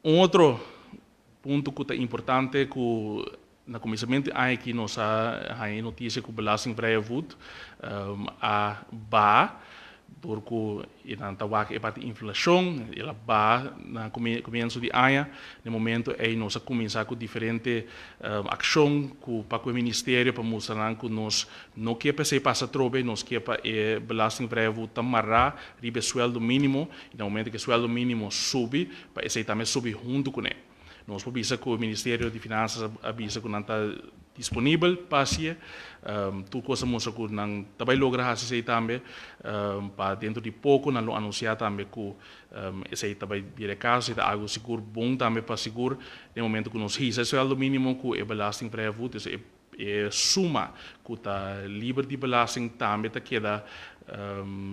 Outro ponto que é importante que na começamento é que nós a notícia que o belastingvrije voet a ba porque na tabaco é para inflação ela ba na começo de ano no momento é nós a começar com diferente ação com para o ministério para mostrar que nós não quer para se passa trobe nós quer para belastingvrije voet tamarra ribe sueldo mínimo e no momento que o sueldo mínimo sobe para esse também sobe junto com ele. Nós avisa que o Ministério de Finanças avisa que não está disponível para si. Tudo coisa mostra que não também logra fazer também. Para dentro de pouco não anunciar também que esse também vira caso, é algo seguro bom também para seguro. No momento que nós risa o mínimo que é belastingvrije voet, é suma que está livre de belasting também está queda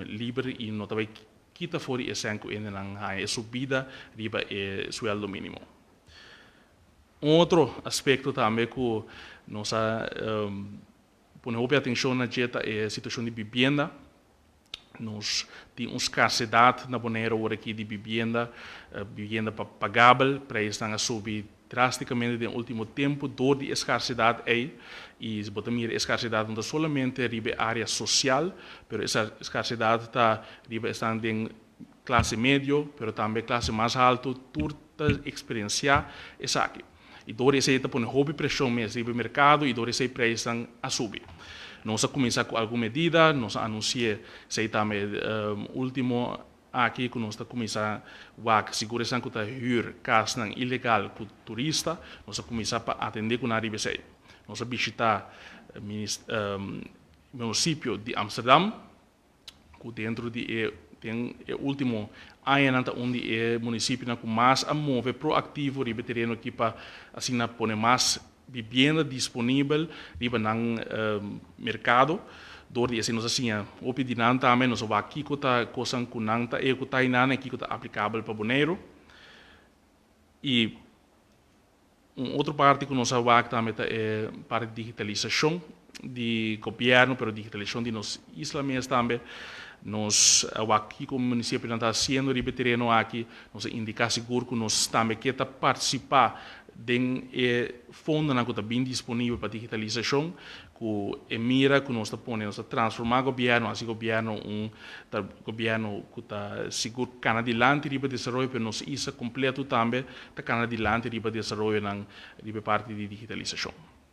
livre e não também quita fora esse ano que é subida riba é sueldo mínimo. Outro aspecto também que nós põe atenção na dieta é a situação de vivenda. Nós temos uma escassidade na maneira aqui de vivenda pagável, preços estão a subir drasticamente no último tempo, dor de escassidade e se botar a escassidade não é somente na área social, mas essa escassidade está em classe média, mas também classe mais alta, tudo experienciar essa aqui. E dor esse está põe hobby pressão mesmo no mercado e dor esse preço a subir. Nós começar com alguma medida, nós anuncia se também último aqui que nós está começar a segurança que está hyr casa ilegal com turista, nós começar para atender com a RBC. Nós visitar o município de Amsterdam, que dentro de tem o último ano onde é município com mais a mover proativo ribe terreno aqui para assim pôr mais vivenda disponível ribe no mercado dor assim nós assim o pedir também nós vai aqui que tá coisa com nanta que tá inana aqui que tá aplicável para boneiro e outra parte que nós vai também é parte de digitalização de governo, pero digitalização de nós islamistas também. Nós aqui como município não está sendo terreno aqui, nós indicar seguro que nós também quer participar de fundo que está bem disponível para digitalização, que mira que nós está pondo, nós transformar o governo, assim governo governo que está seguro cana adiante riba desenvolvimento, pero nós isso completo também está cana adiante riba desenvolvimento na parte de digitalização.